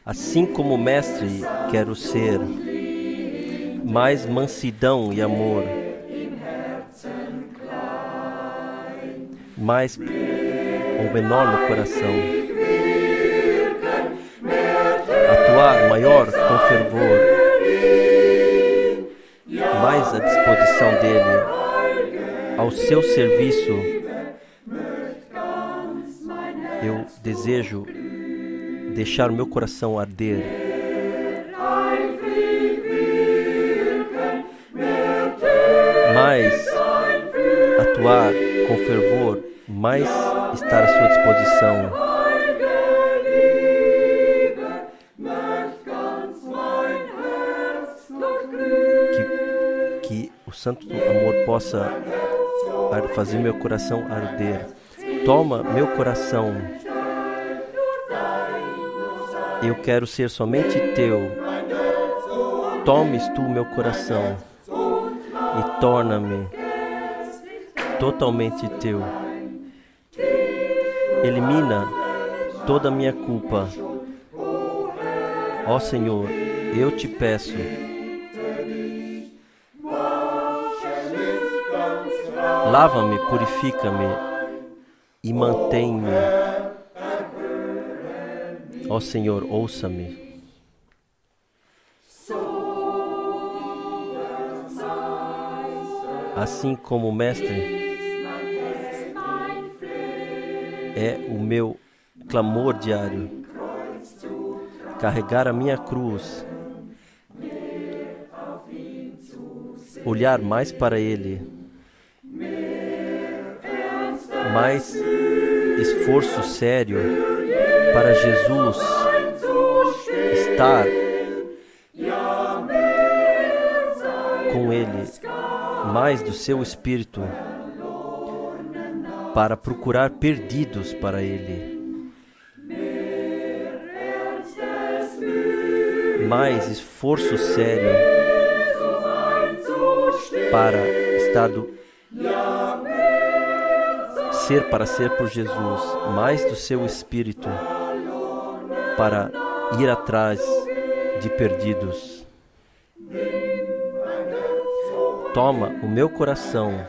Assim como o Mestre, quero ser mais mansidão e amor, mais ou menor no coração, atuar maior com fervor, mais à disposição dele, ao seu serviço. Eu desejo deixar o meu coração arder. Mais atuar com fervor, mais estar à sua disposição. Que o santo amor possa fazer meu coração arder. Toma meu coração. Eu quero ser somente teu. Tomes tu meu coração e torna-me totalmente teu. Elimina toda a minha culpa. Ó Senhor, eu te peço. Lava-me, purifica-me e mantém-me. Ó Senhor, ouça-me. Assim como o Mestre é o meu clamor diário, carregar a minha cruz, olhar mais para Ele, mais esforço sério para Jesus estar com Ele, mais do seu Espírito para procurar perdidos para Ele, mais esforço sério para estar ser por Jesus, mais do seu Espírito para ir atrás de perdidos. Toma o meu coração.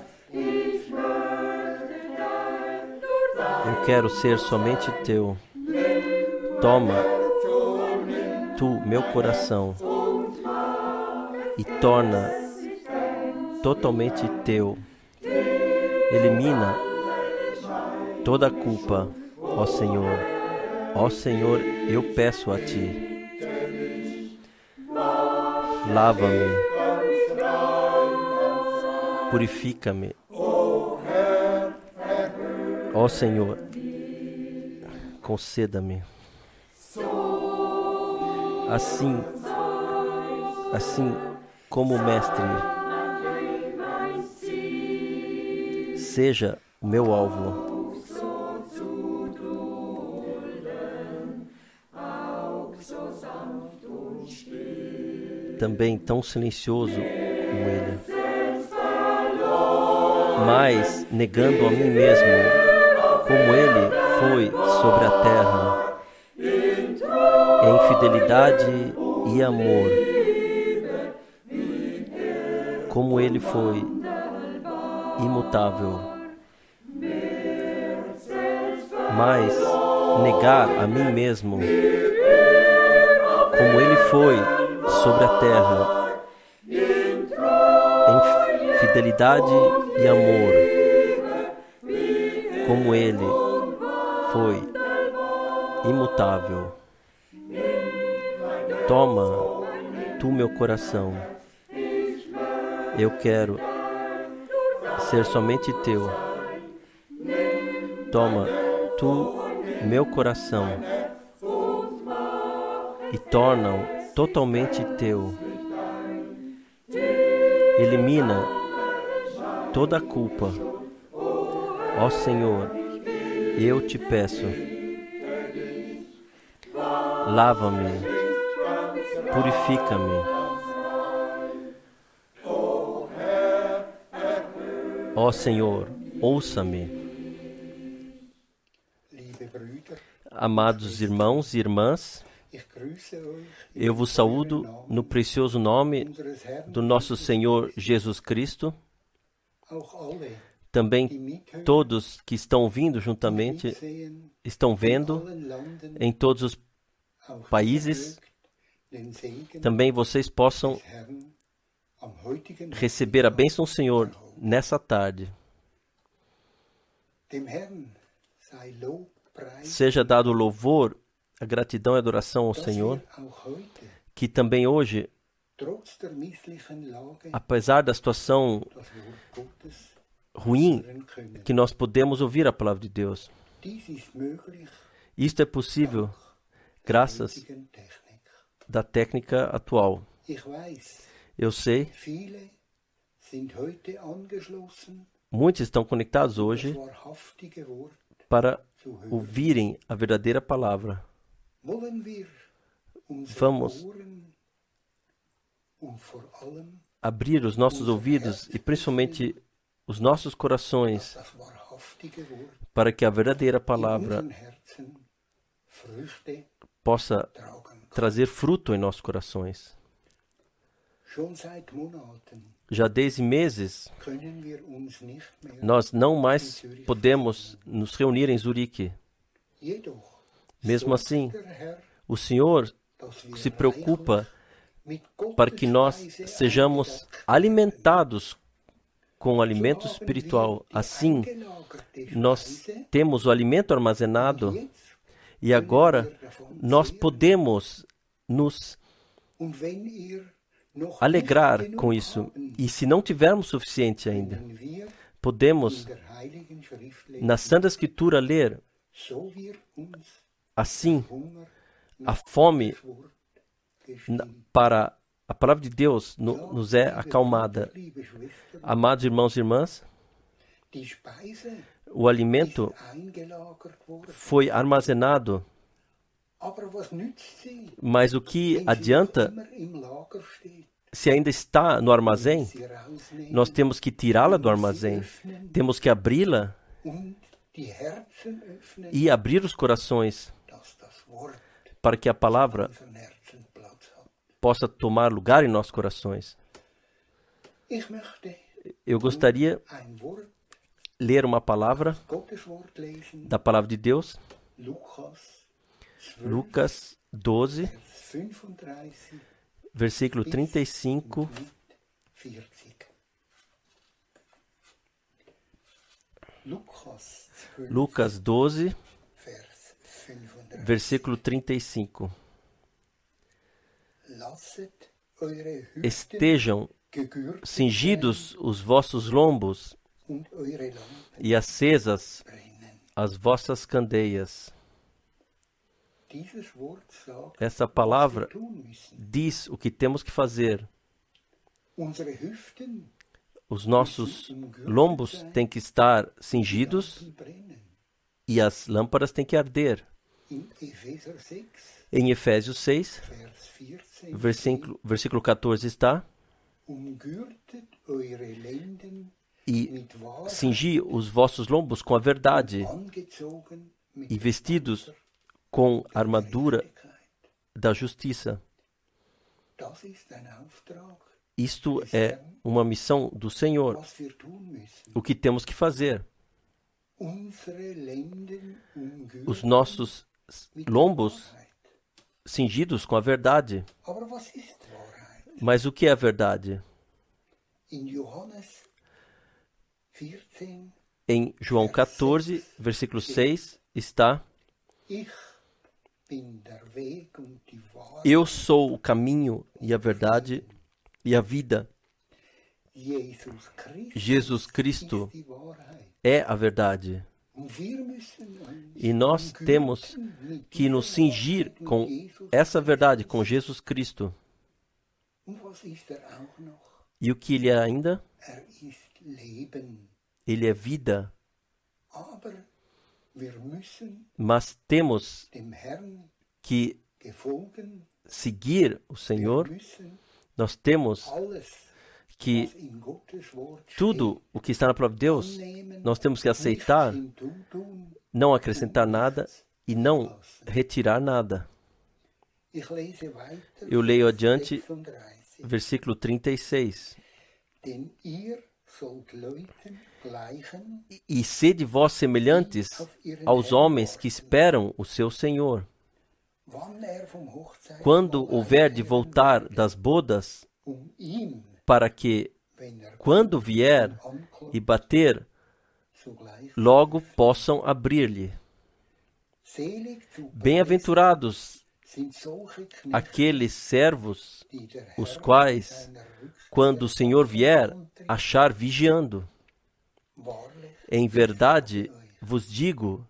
Eu quero ser somente teu. Toma tu meu coração e torna totalmente teu. Elimina toda a culpa, ó Senhor. Ó Senhor, eu peço a ti. Lava-me. Purifica-me. Ó Senhor, conceda-me. Assim como o Mestre, seja o meu alvo. Também tão silencioso como Ele, mas negando a mim mesmo, como Ele foi sobre a terra, em fidelidade e amor, como Ele foi imutável, mas negar a mim mesmo, como Ele foi sobre a terra, em fidelidade e amor, como Ele foi imutável. Toma tu meu coração. Eu quero ser somente teu. Toma tu meu coração e torna-o totalmente teu. Elimina toda a culpa. Ó Senhor, eu te peço. Lava-me, purifica-me. Ó Senhor, ouça-me. Amados irmãos e irmãs, Eu vos saúdo no precioso nome do nosso Senhor Jesus Cristo. Também todos que estão ouvindo juntamente, estão vendo em todos os países, também vocês possam receber a bênção do Senhor nessa tarde. Seja dado louvor, a gratidão e a adoração ao Senhor, que também hoje, apesar da situação ruim, que nós podemos ouvir a palavra de Deus. Isto é possível graças da técnica atual. Eu sei, muitos estão conectados hoje para ouvirem a verdadeira palavra. Vamos abrir os nossos ouvidos e principalmente os nossos corações para que a verdadeira palavra possa trazer fruto em nossos corações. Já desde meses, nós não mais podemos nos reunir em Zurique. Mesmo assim, o Senhor se preocupa para que nós sejamos alimentados com o alimento espiritual. Assim, nós temos o alimento armazenado e agora nós podemos nos alegrar com isso. E se não tivermos suficiente ainda, podemos, na Santa Escritura, ler assim, a fome para a palavra de Deus nos é acalmada. Amados irmãos e irmãs, o alimento foi armazenado, mas o que adianta se ainda está no armazém? Nós temos que tirá-la do armazém, temos que abri-la e abrir os corações para que a palavra possa tomar lugar em nossos corações. Eu gostaria de ler uma palavra da palavra de Deus, Lucas 12, versículo 35. Lucas 12, versículo 35. Estejam cingidos os vossos lombos e acesas as vossas candeias. Essa palavra diz o que temos que fazer. Os nossos lombos têm que estar cingidos e as lâmpadas têm que arder. Em Efésios 6, versículo 14 está: e cingi os vossos lombos com a verdade e vestidos com a armadura da justiça. Isto é uma missão do Senhor. O que temos que fazer? Os nossos lombos cingidos com a verdade. Mas o que é a verdade? Em João 14, versículo 6, está: eu sou o caminho e a verdade e a vida. Jesus Cristo é a verdade. E nós temos que nos cingir com essa verdade, com Jesus Cristo. E o que Ele é ainda? Ele é vida. Mas temos que seguir o Senhor. Nós temos que tudo o que está na palavra de Deus, nós temos que aceitar, não acrescentar nada e não retirar nada. Eu leio adiante, versículo 36. E sede vós semelhantes aos homens que esperam o seu Senhor. Quando houver de voltar das bodas, para que, quando vier e bater, logo possam abrir-lhe. Bem-aventurados aqueles servos, os quais, quando o Senhor vier, achar vigiando. Em verdade, vos digo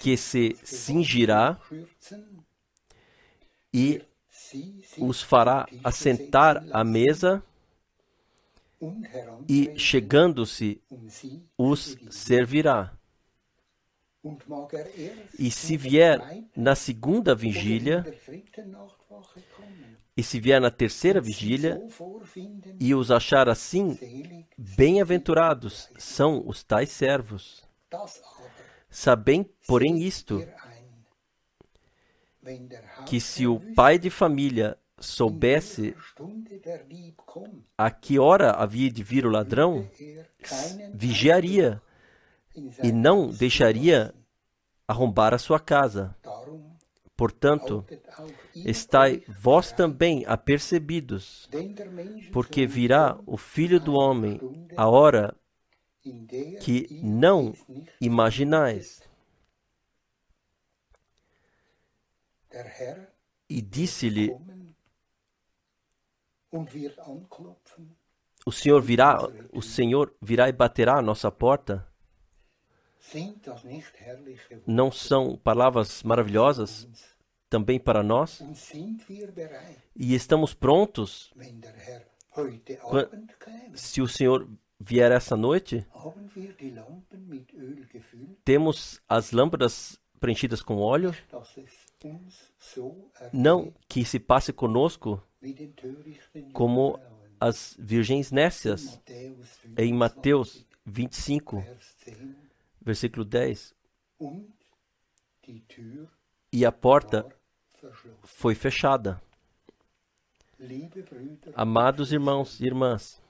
que se cingirá e os fará assentar à mesa e, chegando-se, os servirá. E se vier na segunda vigília, e se vier na terceira vigília, e os achar assim, bem-aventurados são os tais servos. Sabem, porém, isto, que se o pai de família soubesse a que hora havia de vir o ladrão, vigiaria e não deixaria arrombar a sua casa. Portanto, estai vós também apercebidos, porque virá o Filho do Homem a hora que não imaginais. E disse-lhe: o Senhor virá e baterá à nossa porta. Não são palavras maravilhosas também para nós? E estamos prontos se o Senhor vier essa noite? Temos as lâmpadas preenchidas com óleo? Não que se passe conosco como as virgens nécias em Mateus 25, versículo 10. E a porta foi fechada. Amados irmãos e irmãs,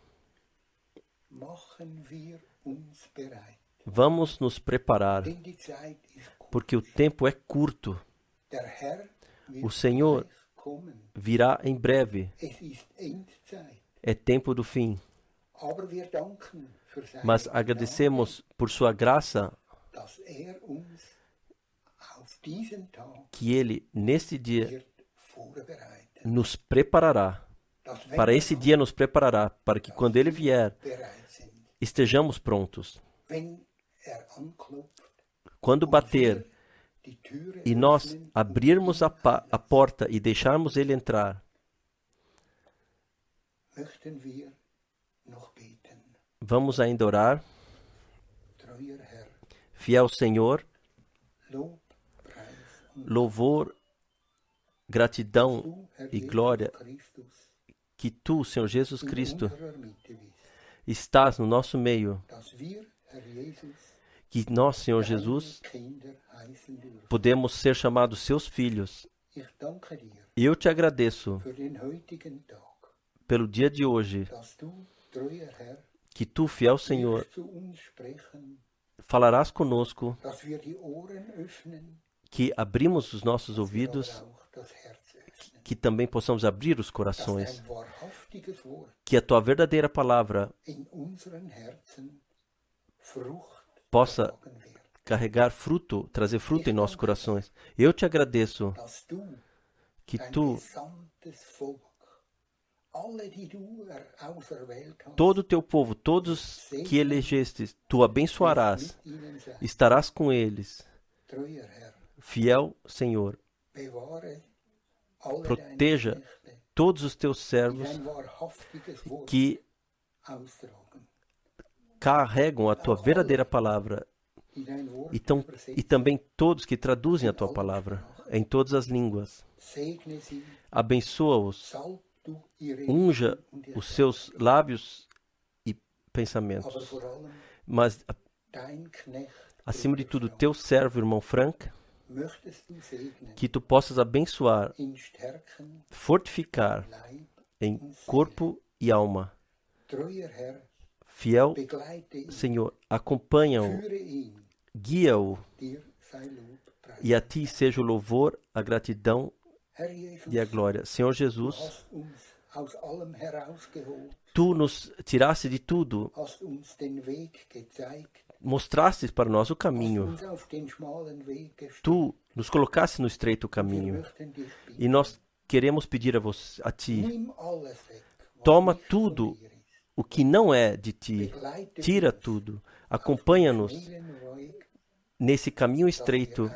vamos nos preparar, porque o tempo é curto. O Senhor virá em breve. É tempo do fim. Mas agradecemos por sua graça que Ele, neste dia, nos preparará. Para esse dia nos preparará, para que quando Ele vier, estejamos prontos. Quando bater e nós abrirmos a porta e deixarmos Ele entrar, vamos ainda orar. Fiel Senhor, louvor, gratidão e glória que Tu, Senhor Jesus Cristo, estás no nosso meio, que nós, Senhor Jesus, podemos ser chamados Seus filhos. Eu te agradeço pelo dia de hoje, que Tu, fiel Senhor, falarás conosco, que abrimos os nossos ouvidos, que também possamos abrir os corações, que a Tua verdadeira palavra possa carregar fruto, trazer fruto em nossos corações. Eu te agradeço que Tu, todo o Teu povo, todos que elegeste, Tu abençoarás, estarás com eles. Fiel Senhor, proteja todos os Teus servos que carregam a Tua verdadeira palavra e também todos que traduzem a Tua palavra em todas as línguas. Abençoa-os, unja os seus lábios e pensamentos. Mas, acima de tudo, Teu servo, irmão Frank, que tu possas abençoar, fortificar em corpo e alma. Fiel Senhor, acompanha-o, guia-o, e a ti seja o louvor, a gratidão e a glória. Senhor Jesus, tu nos tiraste de tudo, mostraste para nós o caminho, tu nos colocaste no estreito caminho, e nós queremos pedir a ti, toma tudo o que não é de ti, tira tudo, acompanha-nos nesse caminho estreito,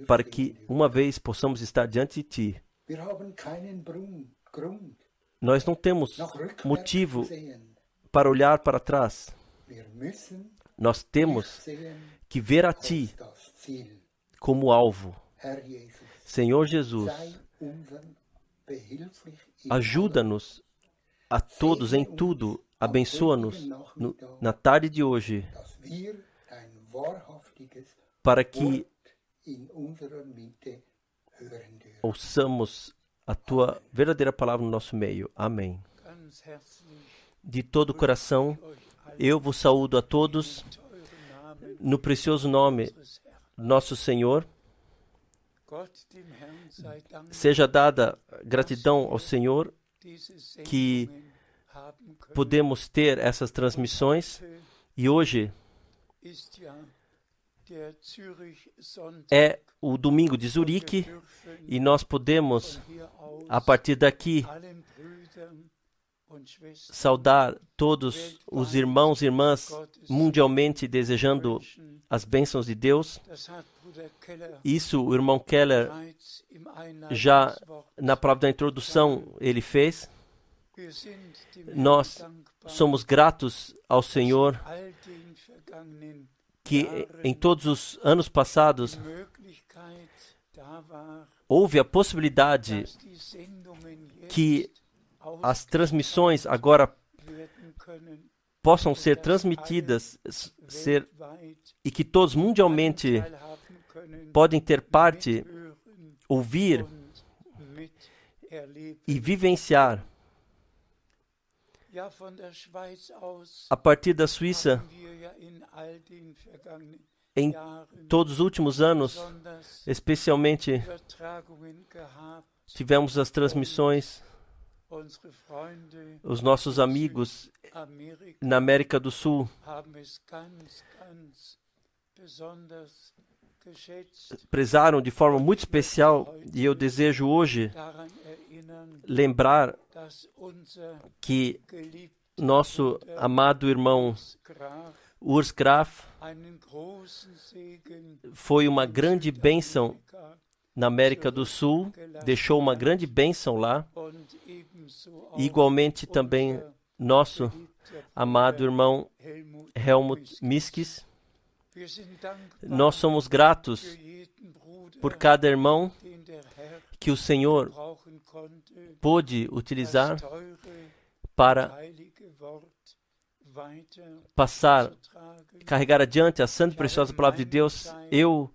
para que uma vez possamos estar diante de ti. Nós não temos motivo para olhar para trás. Nós temos que ver a ti como alvo. Senhor Jesus, ajuda-nos a todos em tudo, abençoa-nos na tarde de hoje, para que ouçamos a tua verdadeira palavra no nosso meio. Amém. De todo o coração, eu vos saúdo a todos, no precioso nome do nosso Senhor. Seja dada gratidão ao Senhor que podemos ter essas transmissões, e hoje é o domingo de Zurique, e nós podemos, a partir daqui, saudar todos os irmãos e irmãs mundialmente, desejando as bênçãos de Deus. Isso o irmão Keller, já na palavra da introdução, ele fez. Nós somos gratos ao Senhor que em todos os anos passados houve a possibilidade que as transmissões agora possam ser transmitidas e que todos mundialmente podem ter parte, ouvir e vivenciar. A partir da Suíça, em todos os últimos anos, especialmente, tivemos as transmissões. Os nossos amigos na América do Sul prezaram de forma muito especial, e eu desejo hoje lembrar que nosso amado irmão Urs Graf foi uma grande bênção na América do Sul, deixou uma grande bênção lá. Igualmente também nosso amado irmão Helmut Miskis. Nós somos gratos por cada irmão que o Senhor pôde utilizar para carregar adiante a santa e preciosa palavra de Deus. Eu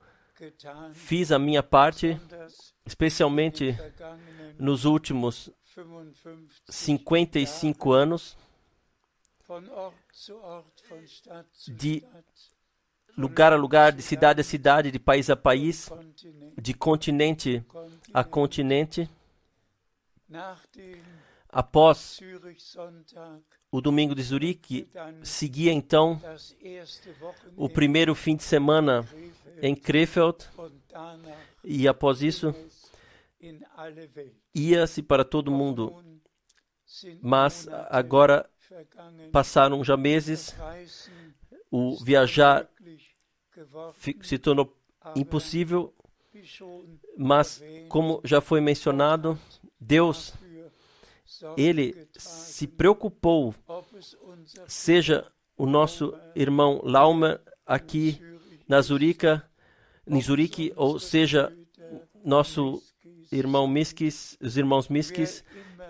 fiz a minha parte, especialmente nos últimos 55 anos, de lugar a lugar, de cidade a cidade, de país a país, de continente a continente. Após o domingo de Zurique, seguia então o primeiro fim de semana em Krefeld, e após isso ia-se para todo o mundo. Mas agora passaram já meses, o viajar se tornou impossível, mas como já foi mencionado, Deus, Ele se preocupou, seja o nosso irmão Laumer aqui em Zurique, ou seja nosso irmão Miskis, os irmãos Miskis,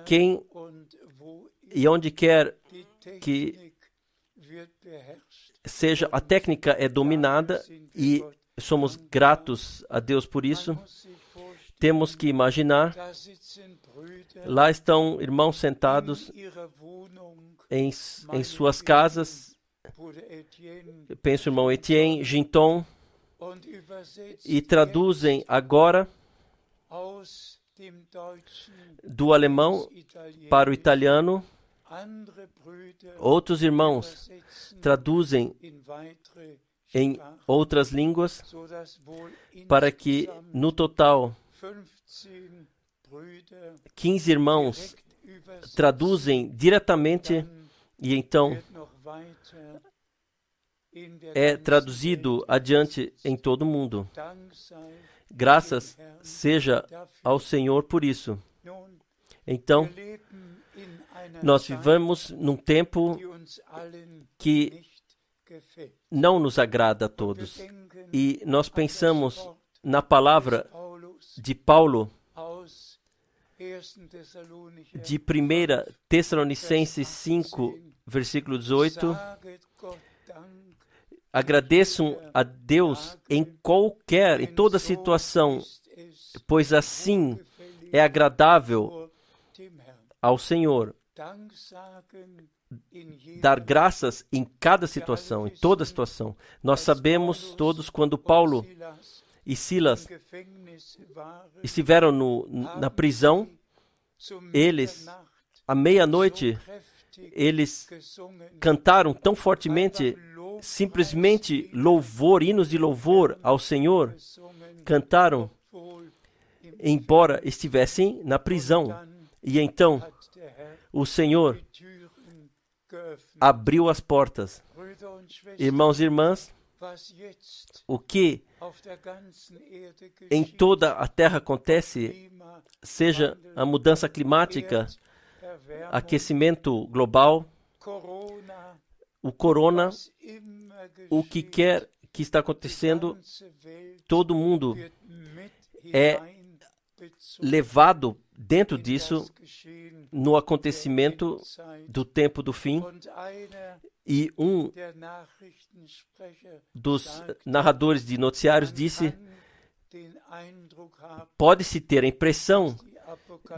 quem e onde quer que seja, a técnica é dominada e somos gratos a Deus por isso. Temos que imaginar, lá estão irmãos sentados em suas casas. Penso o irmão Etienne, Ginton, e traduzem agora do alemão para o italiano. Outros irmãos traduzem em outras línguas, para que no total 15 irmãos traduzem diretamente, e então é traduzido adiante em todo o mundo. Graças seja ao Senhor por isso. Então, nós vivemos num tempo que não nos agrada a todos. E nós pensamos na palavra de Paulo, de 1 Tessalonicenses 5, versículo 18. Agradeçam a Deus em toda situação, pois assim é agradável ao Senhor. Dar graças em cada situação, em toda situação. Nós sabemos todos, quando Paulo e Silas estiveram na prisão, eles, à meia-noite, eles cantaram tão fortemente, simplesmente hinos de louvor ao Senhor, cantaram, embora estivessem na prisão. E então, o Senhor abriu as portas. Irmãos e irmãs, o que em toda a terra acontece, seja a mudança climática, aquecimento global, o corona, o que quer que está acontecendo, todo mundo é levado dentro disso no acontecimento do tempo do fim. E um dos narradores de noticiários disse: pode-se ter a impressão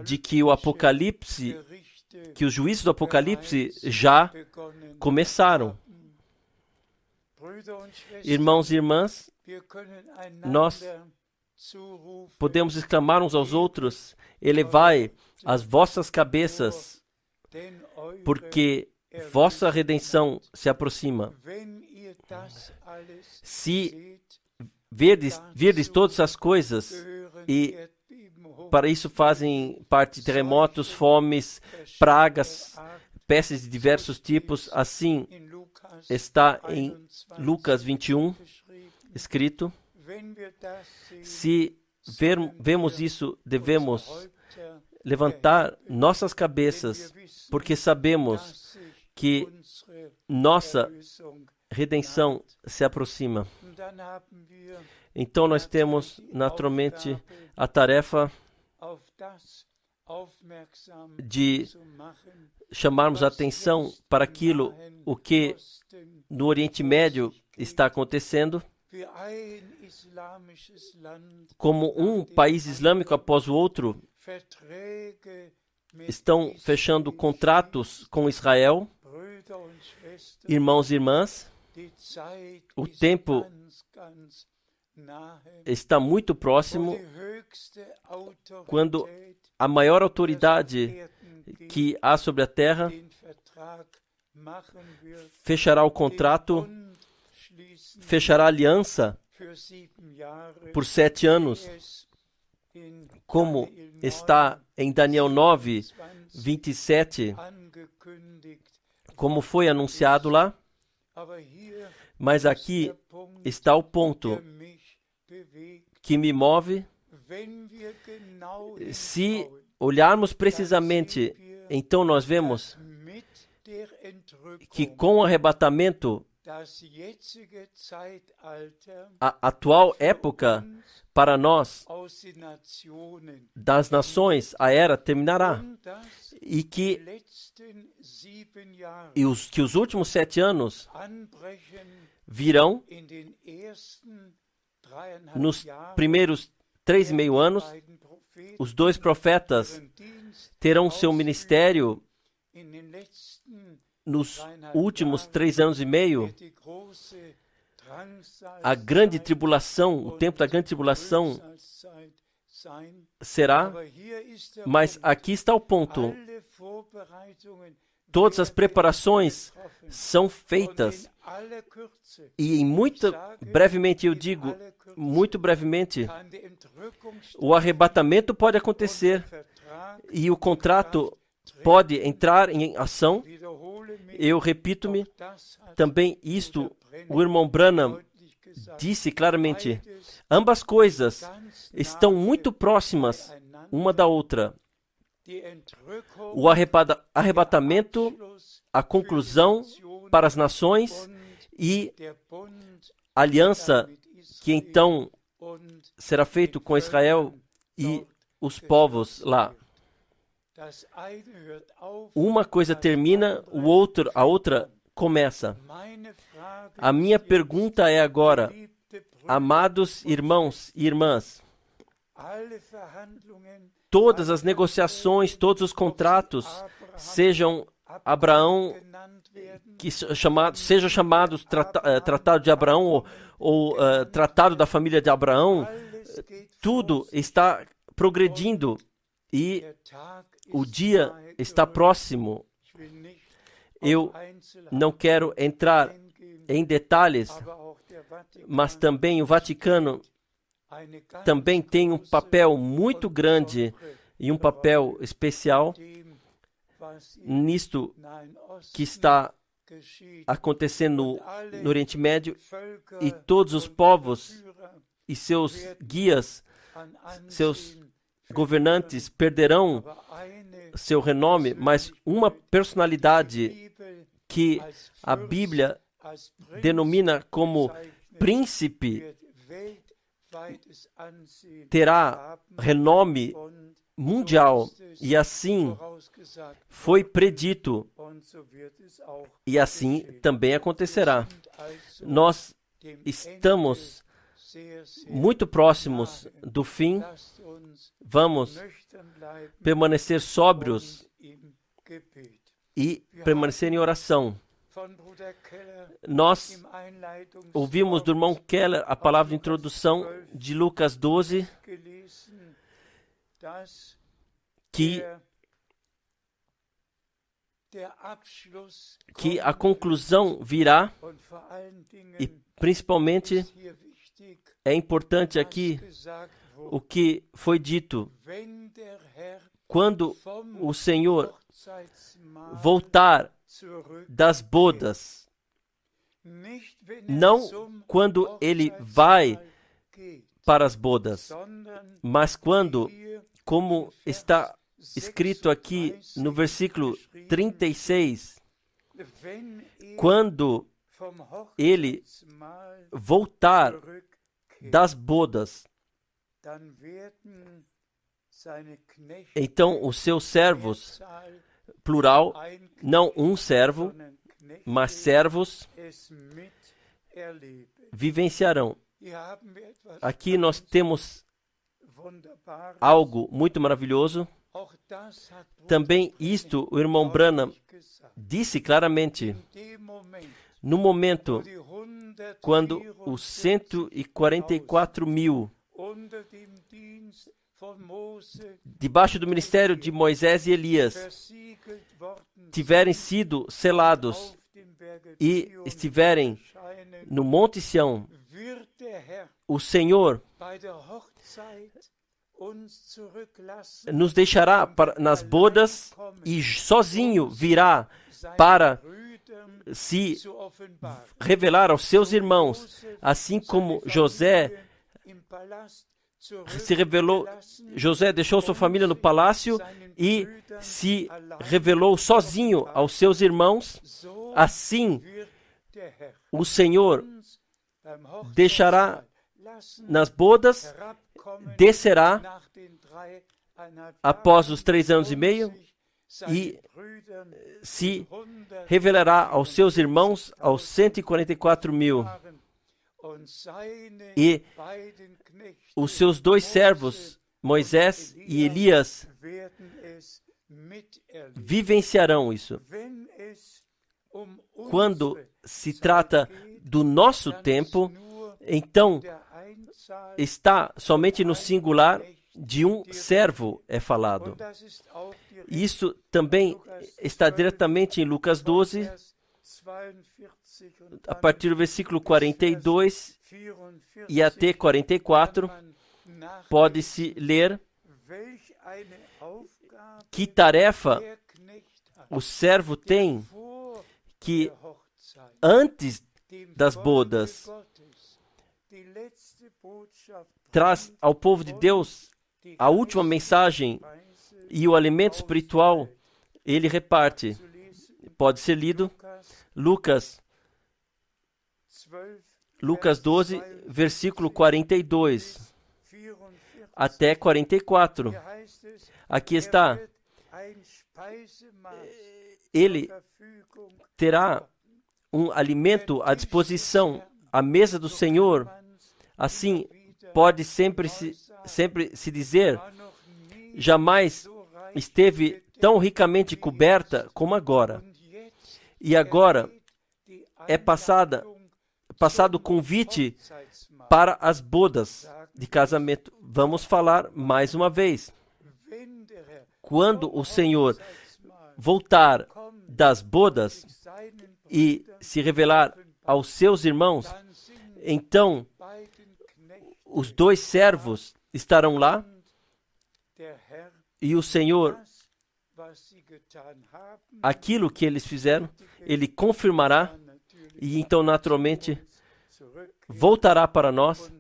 de que o Apocalipse, que os juízos do Apocalipse já começaram. Irmãos e irmãs, nós podemos exclamar uns aos outros: elevai as vossas cabeças, porque vossa redenção se aproxima. Se virdes todas as coisas, e para isso fazem parte terremotos, fomes, pragas, pestes de diversos tipos, assim está em Lucas 21, escrito. Se vemos isso, devemos levantar nossas cabeças, porque sabemos que nossa redenção se aproxima. Então nós temos naturalmente a tarefa de chamarmos a atenção para aquilo o que no Oriente Médio está acontecendo. Como um país islâmico após o outro estão fechando contratos com Israel. Irmãos e irmãs, o tempo está muito próximo, quando a maior autoridade que há sobre a terra fechará o contrato, fechará a aliança por 7 anos, como está em Daniel 9, 27, como foi anunciado lá. Mas aqui está o ponto que me move. Se olharmos precisamente, então nós vemos que com o arrebatamento, a atual época para nós das nações, a era terminará, e que os últimos 7 anos virão nos primeiros 3,5 anos, os 2 profetas terão seu ministério nos últimos 3 anos e meio. A grande tribulação, o tempo da grande tribulação será, mas aqui está o ponto. Todas as preparações são feitas e brevemente eu digo, muito brevemente, o arrebatamento pode acontecer e o contrato pode entrar em ação. Eu repito-me, também isto, o irmão Branham disse claramente, ambas coisas estão muito próximas uma da outra. O arrebatamento, a conclusão para as nações e a aliança que então será feito com Israel e os povos lá. Uma coisa termina, a outra começa. A minha pergunta é agora, amados irmãos e irmãs, todas as negociações, todos os contratos, sejam Abraão, sejam chamados Tratado de Abraão ou Tratado da Família de Abraão, tudo está progredindo e o dia está próximo. Eu não quero entrar em detalhes, mas também o Vaticano também tem um papel muito grande e um papel especial nisto que está acontecendo no Oriente Médio, e todos os povos e seus guias, seus governantes perderão seu renome, mas uma personalidade que a Bíblia denomina como príncipe terá renome mundial, e assim foi predito, e assim também acontecerá. Nós estamos muito próximos do fim. Vamos permanecer sóbrios e permanecer em oração. Nós ouvimos do irmão Keller a palavra de introdução de Lucas 12, que a conclusão virá, e principalmente é importante aqui o que foi dito: quando o Senhor voltar das bodas, não quando ele vai para as bodas, mas quando, como está escrito aqui no versículo 36, quando ele voltar das bodas, então os seus servos, plural, não um servo, mas servos, vivenciarão. Aqui nós temos algo muito maravilhoso. Também isto o irmão Branham disse claramente. No momento quando os 144.000 debaixo do ministério de Moisés e Elias tiverem sido selados e estiverem no Monte Sião, o Senhor nos deixará nas bodas e sozinho virá para se revelar aos seus irmãos, assim como José se revelou. José deixou sua família no palácio e se revelou sozinho aos seus irmãos. Assim, o Senhor deixará nas bodas, descerá após os 3 anos e meio e se revelará aos seus irmãos, aos 144.000. e os seus dois servos, Moisés e Elias, vivenciarão isso. Quando se trata do nosso tempo, então está somente no singular de um servo é falado. Isso também está diretamente em Lucas 12, a partir do versículo 42 e até 44, pode-se ler que tarefa o servo tem que antes das bodas traz ao povo de Deus a última mensagem e o alimento espiritual ele reparte. Pode ser lido Lucas 12, versículo 42 até 44. Aqui está. Ele terá um alimento à disposição, à mesa do Senhor. Assim, pode sempre se dizer, jamais esteve tão ricamente coberta como agora. E agora é passado o convite para as bodas de casamento. Vamos falar mais uma vez. Quando o Senhor voltar das bodas e se revelar aos seus irmãos, então os dois servos estarão lá e o Senhor, aquilo que eles fizeram, ele confirmará e então naturalmente voltará para nós.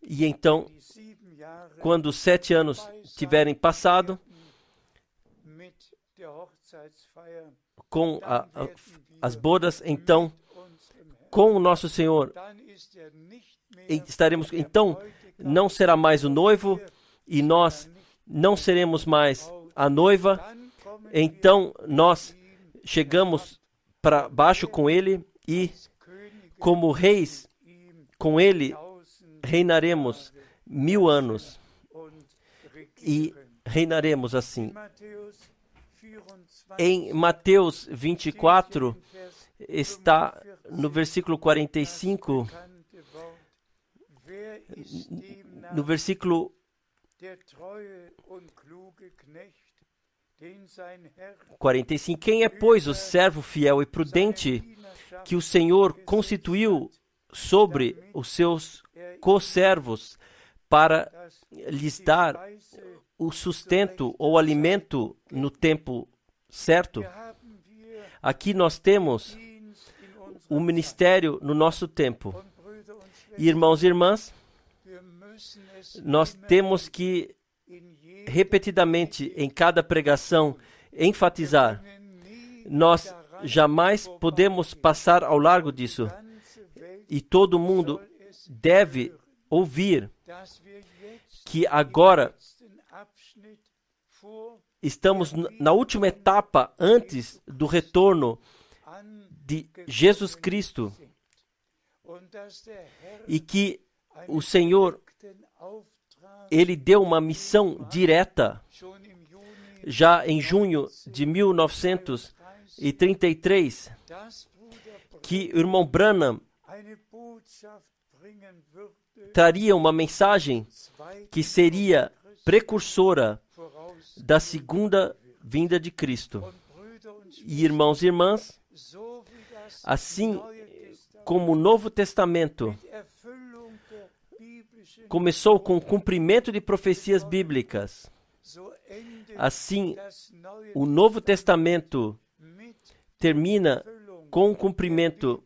E então, quando os 7 anos tiverem passado, com as bodas, então, com o nosso Senhor, estaremos, então, não será mais o noivo e nós não seremos mais a noiva, então nós chegamos para baixo com ele e, como reis, com ele reinaremos 1000 anos e reinaremos assim. Em Mateus 24, está no versículo 45, no versículo 45, quem é, pois, o servo fiel e prudente que o Senhor constituiu sobre os seus co-servos para lhes dar o sustento ou alimento no tempo certo? Aqui nós temos o ministério no nosso tempo. Irmãos e irmãs, nós temos que repetidamente em cada pregação enfatizar, nós jamais podemos passar ao largo disso. E todo mundo deve ouvir que agora estamos na última etapa antes do retorno de Jesus Cristo e que o Senhor, ele deu uma missão direta já em junho de 1933, que o irmão Branham traria uma mensagem que seria precursora da segunda vinda de Cristo. E irmãos e irmãs, assim como o Novo Testamento começou com o cumprimento de profecias bíblicas, assim o Novo Testamento termina com o cumprimento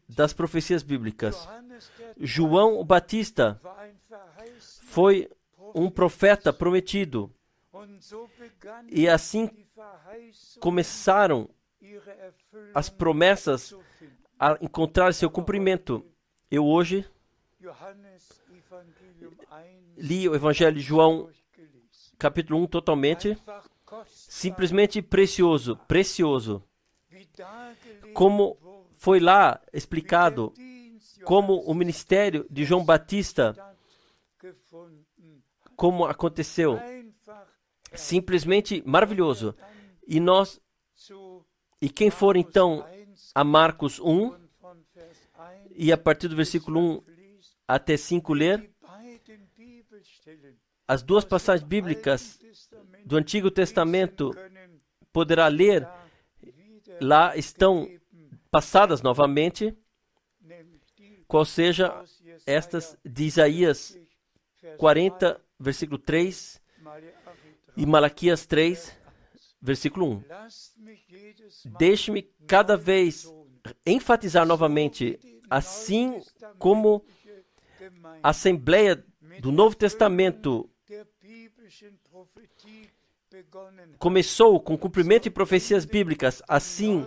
das profecias bíblicas. João o Batista foi um profeta prometido. E assim começaram as promessas a encontrar seu cumprimento. Eu hoje li o Evangelho de João, capítulo 1, totalmente. Simplesmente precioso, precioso. Como foi lá explicado como o ministério de João Batista, como aconteceu. Simplesmente maravilhoso. E quem for então a Marcos 1, e a partir do versículo 1 até 5 ler, as duas passagens bíblicas do Antigo Testamento poderá ler, lá estão passadas novamente, qual seja estas de Isaías 40, versículo 3, e Malaquias 3, versículo 1. Deixe-me cada vez enfatizar novamente, assim como a Assembleia do Novo Testamento começou com cumprimento de profecias bíblicas, assim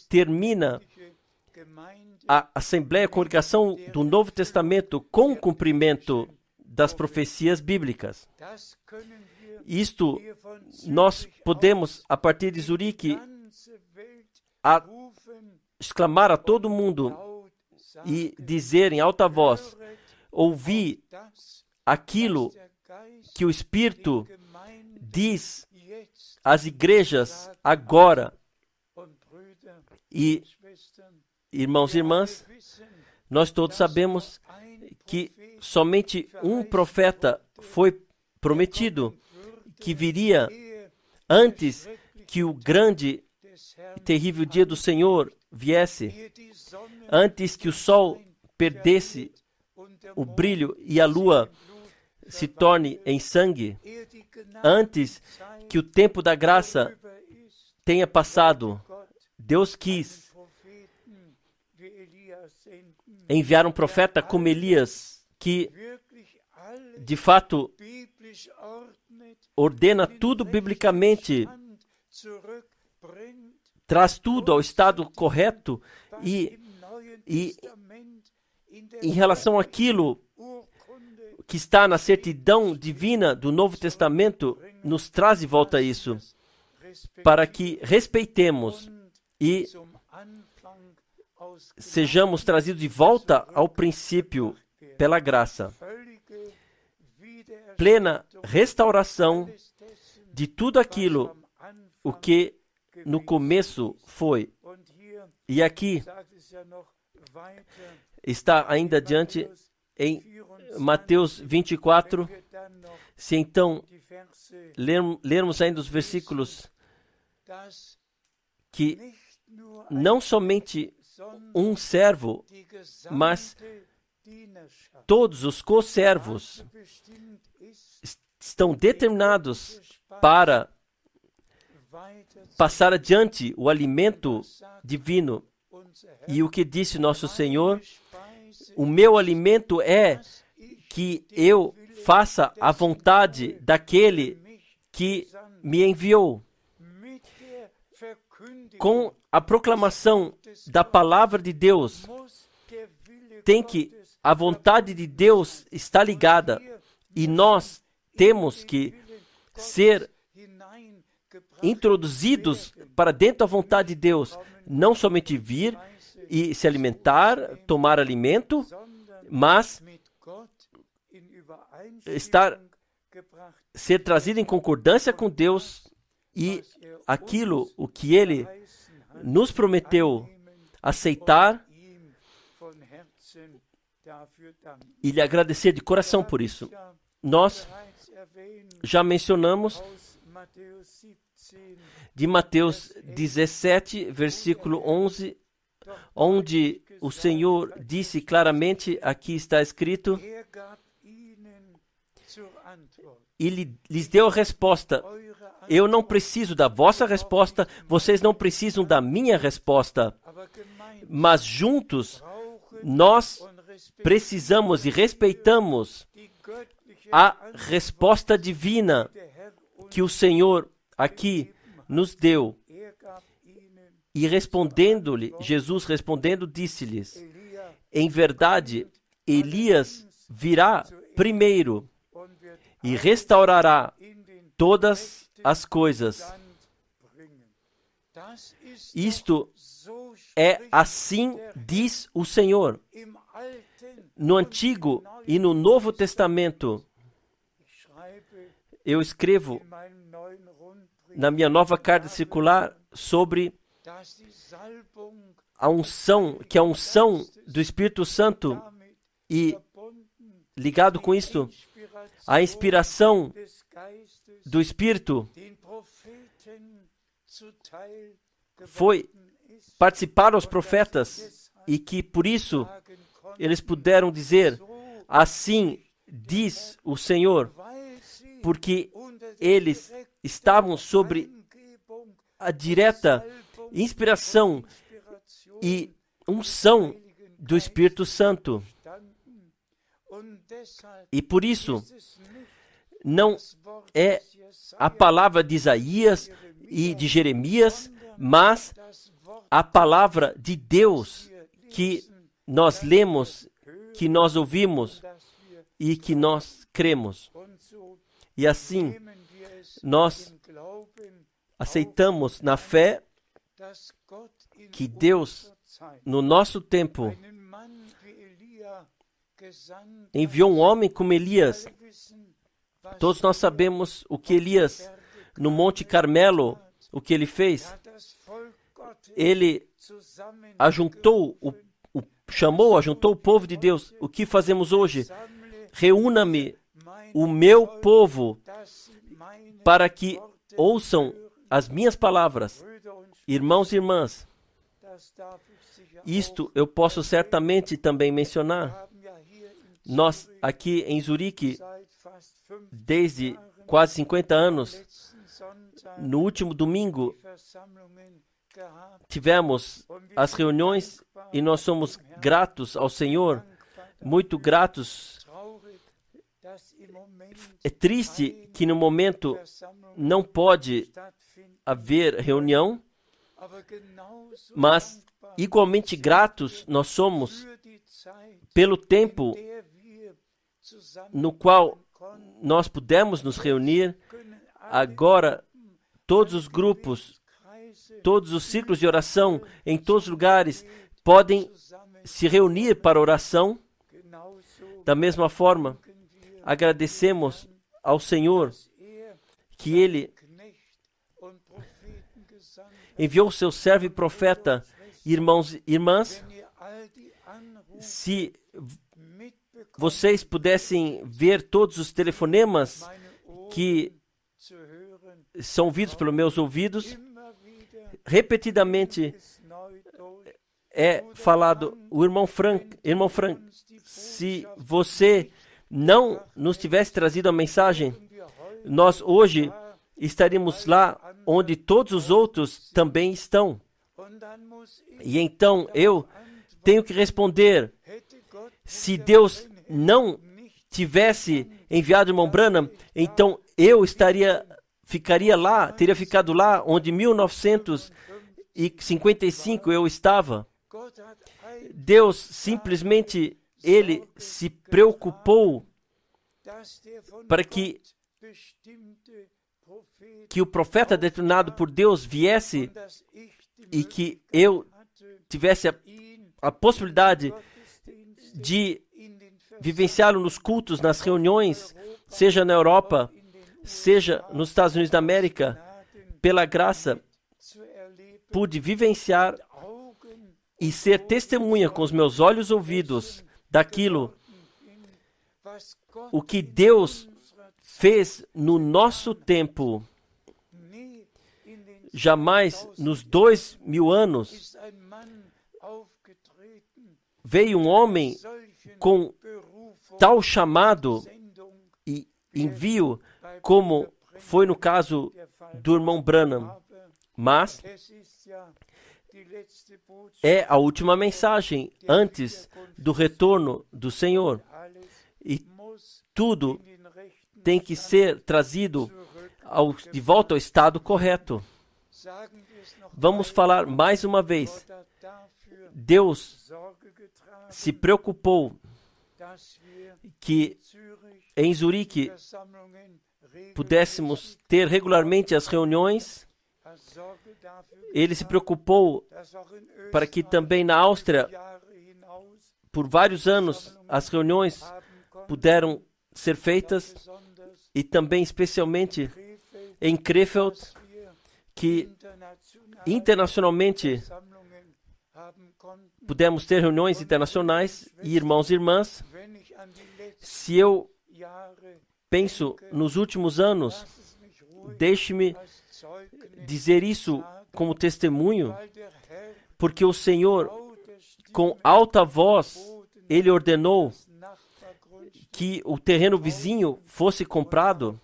termina a Assembleia, a congregação do Novo Testamento com o cumprimento das profecias bíblicas. Isto nós podemos, a partir de Zurique, exclamar a todo mundo e dizer em alta voz: ouvi aquilo que o Espírito diz às igrejas agora. E, irmãos e irmãs, nós todos sabemos que somente um profeta foi prometido, que viria antes que o grande e terrível dia do Senhor viesse, antes que o sol perdesse o brilho e a lua se torne em sangue, antes que o tempo da graça tenha passado. Deus quis enviar um profeta como Elias, que de fato ordena tudo biblicamente, traz tudo ao estado correto e em relação àquilo que está na certidão divina do Novo Testamento, nos traz de volta isso, para que respeitemos e sejamos trazidos de volta ao princípio pela graça. Plena restauração de tudo aquilo o que no começo foi. E aqui está ainda adiante em Mateus 24. Se então lermos ainda os versículos, que não somente um servo, mas todos os co-servos estão determinados para passar adiante o alimento divino. E o que disse nosso Senhor: o meu alimento é que eu faça a vontade daquele que me enviou. Com a proclamação da palavra de Deus, a vontade de Deus está ligada, e nós temos que ser introduzidos para dentro da vontade de Deus, não somente vir e se alimentar, tomar alimento, mas ser trazido em concordância com Deus e aquilo o que Ele nos prometeu aceitar e lhe agradecer de coração por isso. Nós já mencionamos de Mateus 17, versículo 11, onde o Senhor disse claramente, aqui está escrito, e lhes deu a resposta: eu não preciso da vossa resposta, vocês não precisam da minha resposta, mas juntos nós precisamos e respeitamos a resposta divina que o Senhor aqui nos deu. E respondendo-lhe, Jesus respondendo, disse-lhes: em verdade, Elias virá primeiro e restaurará todas as coisas. Isto é assim diz o Senhor. No Antigo e no Novo Testamento, eu escrevo na minha nova carta circular sobre a unção, que é a unção do Espírito Santo, e ligado com isto, a inspiração do Espírito participaram os profetas, e que por isso eles puderam dizer, assim diz o Senhor, porque eles estavam sobre a direta inspiração e unção do Espírito Santo. E por isso, não é a palavra de Isaías e de Jeremias, mas a palavra de Deus que nós lemos, que nós ouvimos e que nós cremos. E assim, nós aceitamos na fé que Deus, no nosso tempo, enviou um homem como Elias. Todos nós sabemos o que Elias, no Monte Carmelo, o que ele fez. Ele ajuntou o povo de Deus. O que fazemos hoje? Reúna-me o meu povo para que ouçam as minhas palavras. Irmãos e irmãs, isto eu posso certamente também mencionar. Nós aqui em Zurique, desde quase 50 anos, no último domingo, tivemos as reuniões e nós somos gratos ao Senhor, muito gratos. É triste que no momento não pode haver reunião, mas igualmente gratos nós somos pelo tempo no qual nós pudemos nos reunir. Agora, todos os grupos, todos os círculos de oração, em todos os lugares, podem se reunir para oração. Da mesma forma, agradecemos ao Senhor que Ele enviou o seu servo e profeta. Irmãos e irmãs, se vocês pudessem ver todos os telefonemas que são ouvidos pelos meus ouvidos, repetidamente é falado, irmão Frank, se você não nos tivesse trazido a mensagem, nós hoje estaríamos lá onde todos os outros também estão. E então eu tenho que responder, se Deus não tivesse enviado o irmão Branham, então eu ficaria lá, teria ficado lá onde em 1955 eu estava. Deus simplesmente, Ele se preocupou para que o profeta determinado por Deus viesse e que eu tivesse a possibilidade de vivenciá-lo nos cultos, nas reuniões, seja na Europa, seja nos Estados Unidos da América. Pela graça, pude vivenciar e ser testemunha com os meus olhos ouvidos daquilo o que Deus fez no nosso tempo. Jamais nos 2000 anos veio um homem com tal chamado e envio como foi no caso do irmão Branham. Mas é a última mensagem antes do retorno do Senhor. E tudo tem que ser trazido de volta ao estado correto. Vamos falar mais uma vez. Deus se preocupou que em Zurique pudéssemos ter regularmente as reuniões Ele se preocupou para que também na Áustria, por vários anos, as reuniões puderam ser feitas, e também especialmente em Krefeld, que internacionalmente pudemos ter reuniões internacionais. E irmãos e irmãs, se eu penso nos últimos anos, deixe-me dizer isso como testemunho, porque o Senhor, com alta voz, Ele ordenou que o terreno vizinho fosse comprado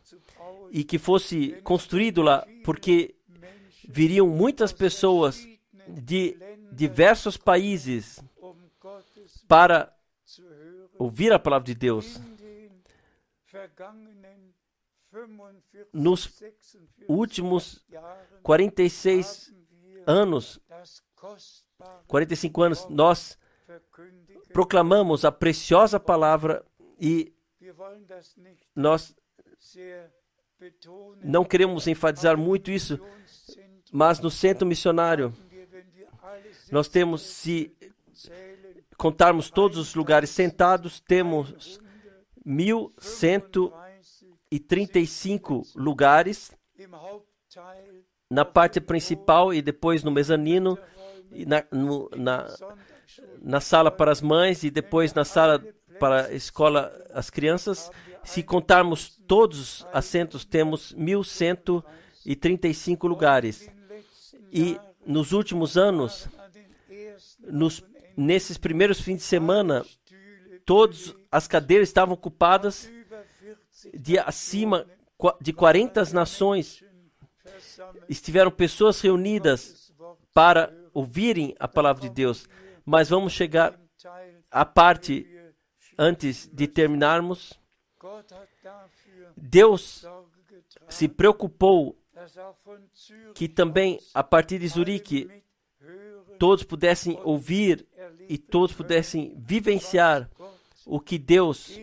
e que fosse construído lá, porque viriam muitas pessoas de diversos países para ouvir a palavra de Deus. Nos últimos 45 anos, nós proclamamos a preciosa palavra, e nós não queremos enfatizar muito isso, mas no centro missionário, nós temos, se contarmos todos os lugares sentados, temos 1.135 lugares na parte principal, e depois no mezanino, e na sala para as mães, e depois na sala para a escola, as crianças. Se contarmos todos os assentos, temos 1.135 lugares. E nos últimos anos, nesses primeiros fins de semana, todas as cadeiras estavam ocupadas, de acima de 40 nações. Estiveram pessoas reunidas para ouvirem a palavra de Deus. Mas vamos chegar à parte antes de terminarmos. Deus se preocupou que também, a partir de Zurique, todos pudessem ouvir e todos pudessem vivenciar o que Deus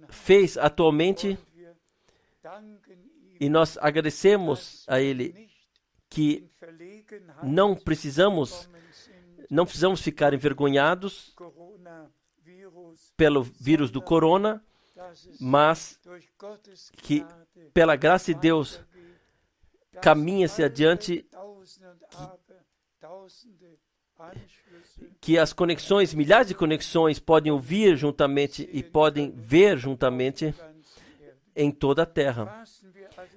fez atualmente. E nós agradecemos a Ele que não precisamos ficar envergonhados pelo vírus do corona, mas que, pela graça de Deus, caminha-se adiante, que as conexões, milhares de conexões, podem ouvir juntamente e podem ver juntamente em toda a terra.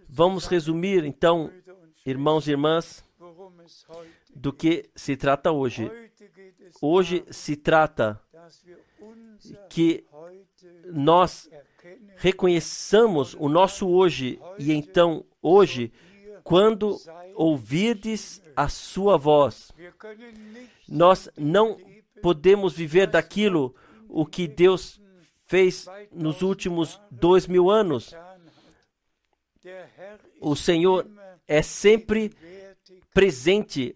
Vamos resumir, então, irmãos e irmãs, do que se trata hoje. Hoje se trata que nós reconheçamos o nosso hoje, e então, hoje, quando ouvirdes a sua voz. Nós não podemos viver daquilo o que Deus fez nos últimos 2000 anos. O Senhor é sempre presente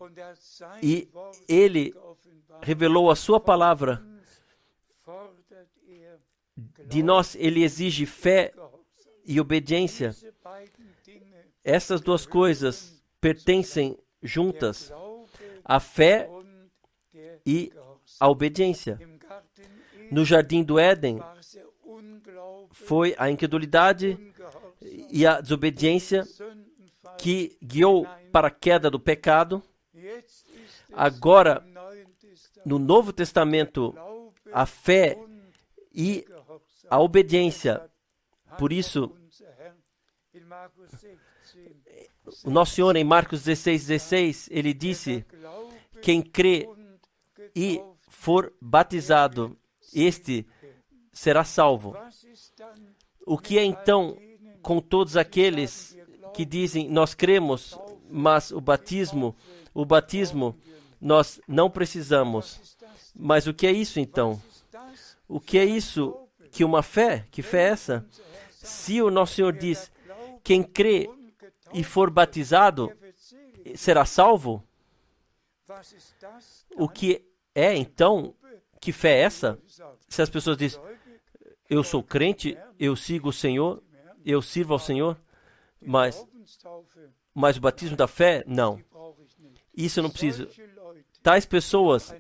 e Ele revelou a sua palavra. De nós, Ele exige fé e obediência. Essas duas coisas pertencem juntas, a fé e a obediência. No jardim do Éden, foi a incredulidade e a desobediência que guiou para a queda do pecado. Agora, no Novo Testamento, a fé e a obediência. Por isso, o nosso Senhor, em Marcos 16:16, ele disse: quem crê e for batizado, este será salvo. O que é então com todos aqueles que dizem: nós cremos, mas o batismo nós não precisamos? Mas o que é isso então? O que é isso que uma fé? Que fé é essa? Se o nosso Senhor diz: quem crê e for batizado será salvo? O que é então? Que fé é essa? Se as pessoas dizem: eu sou crente, eu sigo o Senhor, eu sirvo ao Senhor, mas mas o batismo da fé, não. Isso eu não preciso. Tais pessoas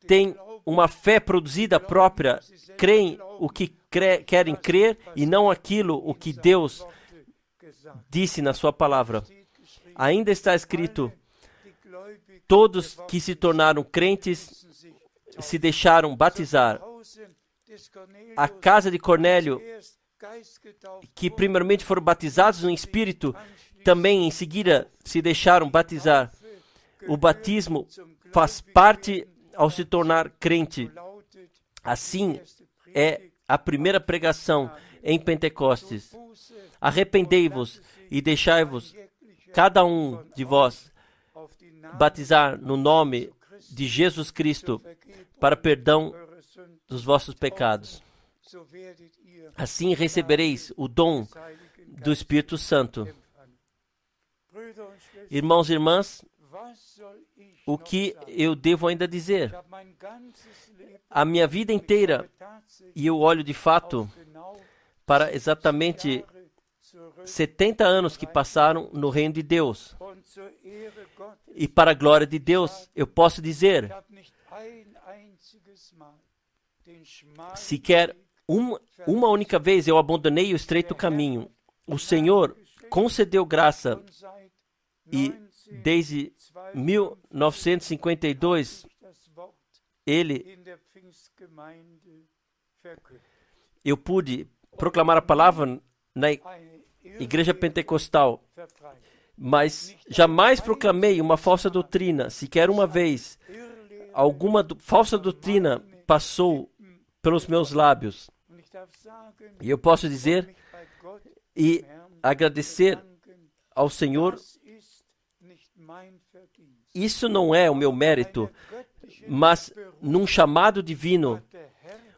têm uma fé produzida própria, creem o que querem crer e não aquilo o que Deus disse na sua palavra. Ainda está escrito: todos que se tornaram crentes se deixaram batizar. A casa de Cornélio, que primeiramente foram batizados no Espírito, também em seguida se deixaram batizar. O batismo faz parte ao se tornar crente. Assim é a primeira pregação em Pentecostes. Arrependei-vos e deixai-vos, cada um de vós, batizar no nome de Jesus Cristo para perdão dos vossos pecados. Assim recebereis o dom do Espírito Santo. Irmãos e irmãs, o que eu devo ainda dizer? A minha vida inteira, e eu olho de fato para exatamente 70 anos que passaram no reino de Deus. E para a glória de Deus, eu posso dizer, sequer uma única vez eu abandonei o estreito caminho. O Senhor concedeu graça e desde 1952 eu pude proclamar a palavra na igreja pentecostal, mas jamais proclamei uma falsa doutrina, sequer uma vez. Alguma falsa doutrina passou pelos meus lábios. E eu posso dizer e agradecer ao Senhor, isso não é o meu mérito, mas num chamado divino,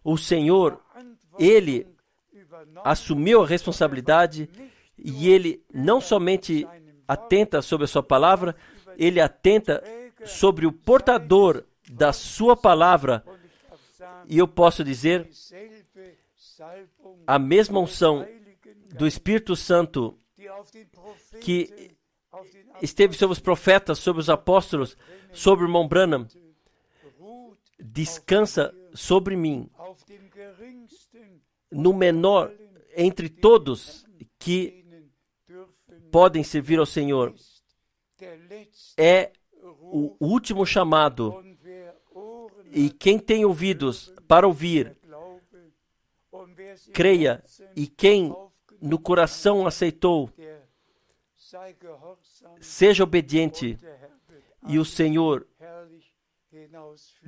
o Senhor, Ele assumiu a responsabilidade e Ele não somente atenta sobre a sua palavra, Ele atenta sobre o portador da sua palavra. E eu posso dizer, a mesma unção do Espírito Santo que esteve sobre os profetas, sobre os apóstolos, sobre o irmão Branham, descansa sobre mim. No menor entre todos que podem servir ao Senhor, é o último chamado. E quem tem ouvidos para ouvir, creia, e quem no coração aceitou, seja obediente, e o Senhor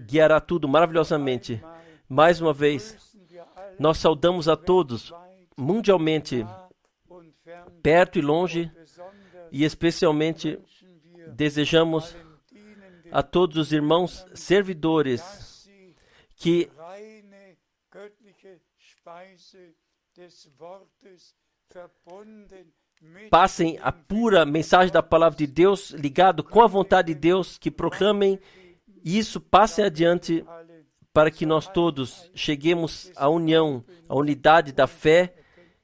guiará tudo maravilhosamente. Mais uma vez, nós saudamos a todos, mundialmente, perto e longe, e especialmente desejamos a todos os irmãos servidores que passem a pura mensagem da palavra de Deus, ligado com a vontade de Deus, que proclamem isso, passem adiante, para que nós todos cheguemos à união, à unidade da fé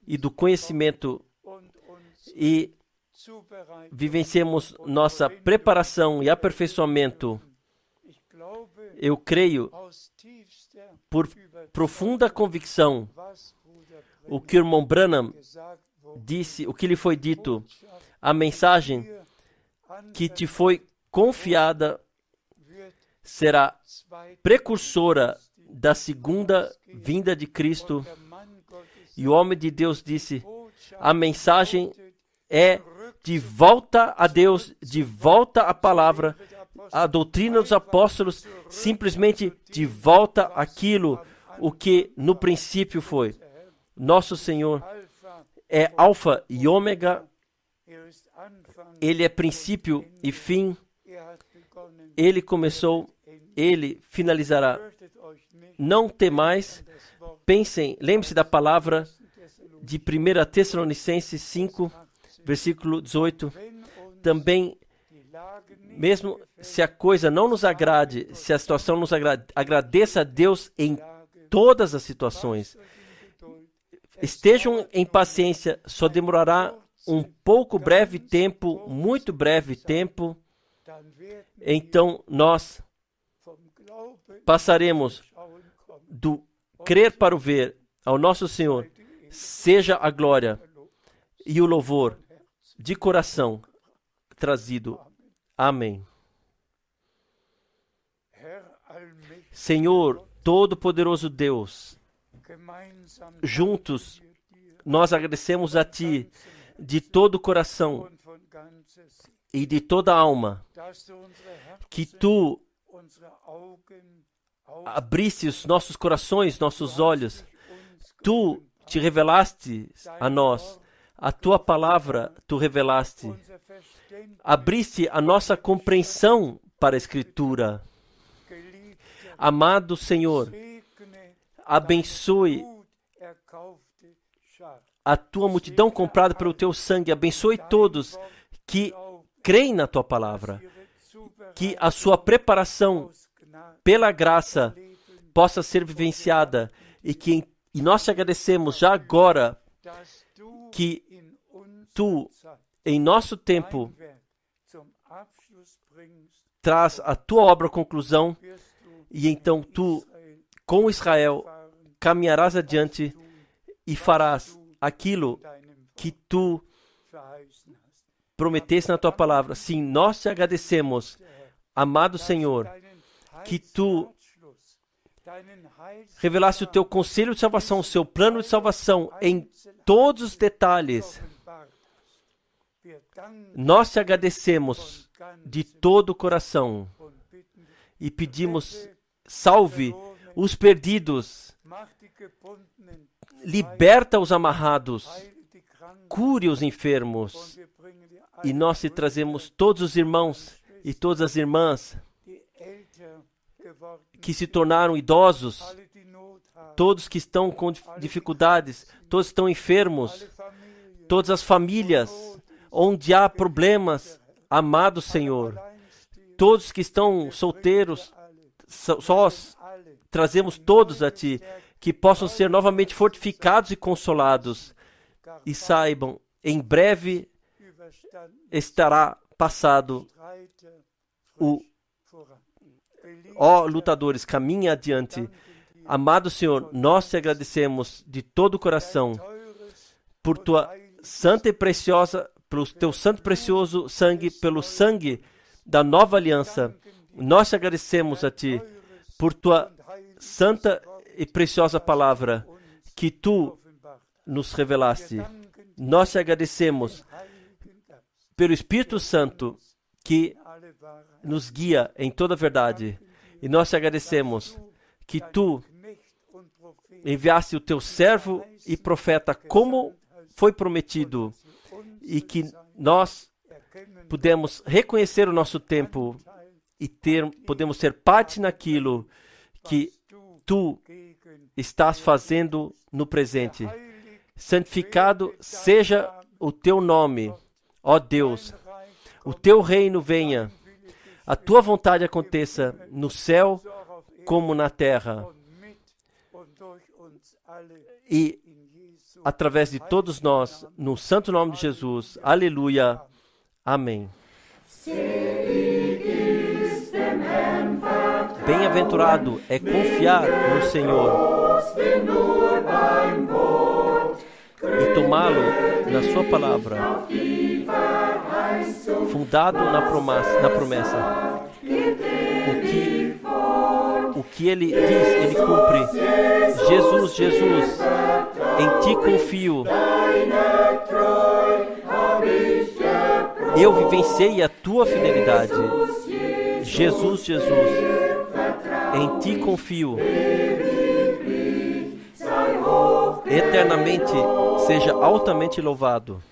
e do conhecimento e vivenciemos nossa preparação e aperfeiçoamento. Eu creio, por profunda convicção, o que o irmão Branham disse, o que lhe foi dito, a mensagem que te foi confiada será precursora da segunda vinda de Cristo. E o homem de Deus disse, a mensagem é de volta a Deus, de volta à palavra, a doutrina dos apóstolos, simplesmente de volta àquilo o que no princípio foi. Nosso Senhor é alfa e ômega, Ele é princípio e fim, Ele começou, Ele finalizará. Não temais, pensem, lembre-se da palavra de 1 Tessalonicenses 5, versículo 18, também, mesmo se a coisa não nos agrade, se a situação nos agrade, agradeça a Deus em todas as situações. Estejam em paciência, só demorará um pouco breve tempo, muito breve tempo, então nós passaremos do crer para o ver ao nosso Senhor. Seja a glória e o louvor de coração trazido. Amém. Senhor, Todo-Poderoso Deus, juntos nós agradecemos a Ti de todo o coração e de toda a alma, que Tu abriste os nossos corações, nossos olhos, Tu te revelaste a nós, a Tua palavra Tu revelaste, abriste a nossa compreensão para a Escritura. Amado Senhor, abençoe a Tua multidão comprada pelo Teu sangue, abençoe todos que creem na Tua palavra, que a sua preparação pela graça possa ser vivenciada e nós te agradecemos já agora que Tu, em nosso tempo, traz a Tua obra à conclusão e então Tu, com Israel, caminharás adiante e farás aquilo que Tu prometeste na Tua palavra. Sim, nós te agradecemos, amado Senhor, que Tu revelaste o Teu conselho de salvação, o Seu plano de salvação em todos os detalhes. Nós te agradecemos de todo o coração e pedimos, salve os perdidos, liberta os amarrados, cure os enfermos. E nós te trazemos todos os irmãos e todas as irmãs que se tornaram idosos, todos que estão com dificuldades, todos que estão enfermos, todas as famílias onde há problemas, amado Senhor, todos que estão solteiros, sós, trazemos todos a Ti, que possam ser novamente fortificados e consolados, e saibam, em breve estará passado Ó lutadores, caminhe adiante. Amado Senhor, nós te agradecemos de todo o coração por Tua santa e preciosa, pelo Teu santo e precioso sangue, pelo sangue da nova aliança. Nós te agradecemos a Ti por Tua santa e preciosa palavra que Tu nos revelaste. Nós te agradecemos pelo Espírito Santo que nos guia em toda a verdade. E nós te agradecemos que Tu enviaste o Teu servo e profeta como foi prometido e que nós pudemos reconhecer o nosso tempo e podemos ser parte naquilo que Tu estás fazendo no presente. Santificado seja o Teu nome, ó Deus. O Teu reino venha. A Tua vontade aconteça no céu como na terra. E através de todos nós, no santo nome de Jesus. Aleluia. Amém. Bem-aventurado é confiar no Senhor e tomá-lo na sua palavra, fundado na promessa. O que Ele diz, Ele cumpre. Jesus, Jesus, em Ti confio. Eu vivenciei a Tua fidelidade. Jesus, Jesus, em Ti confio. Eternamente seja altamente louvado.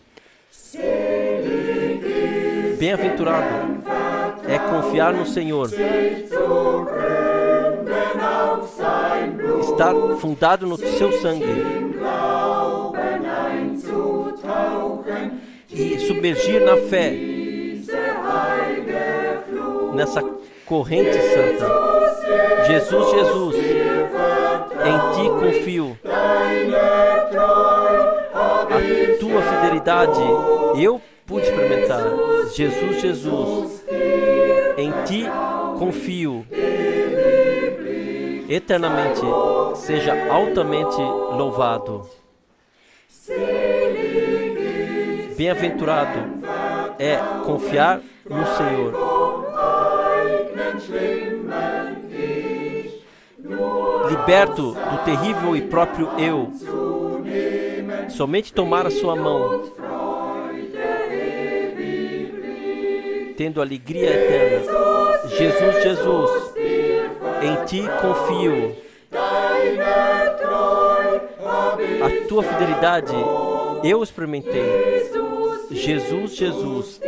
Bem-aventurado é confiar no Senhor, estar fundado no Seu sangue e submergir na fé nessa corrente santa. Jesus, Jesus, em Ti confio. A Tua fidelidade fidelidade eu pude experimentar. Jesus, Jesus, em Ti confio. Eternamente seja altamente louvado. Bem-aventurado é confiar no Senhor. Liberto do terrível e próprio eu, somente tomar a sua mão, tendo alegria eterna. Jesus, Jesus, em Ti confio. A Tua fidelidade eu experimentei. Jesus, Jesus,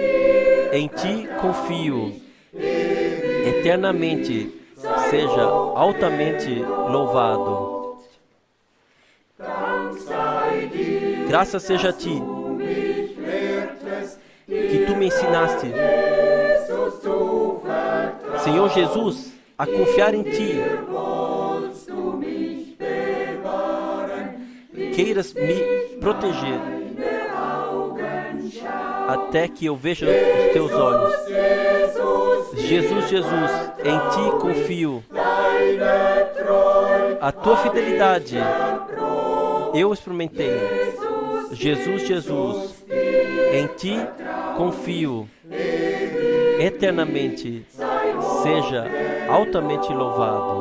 em Ti confio. Eternamente seja altamente louvado. Graças seja a Ti, que Tu me ensinaste, Senhor Jesus, a confiar em Ti. Queiras me proteger até que eu veja os Teus olhos. Jesus, Jesus, em Ti confio. A Tua fidelidade eu experimentei. Jesus, Jesus, em Ti confio. Eternamente seja altamente louvado.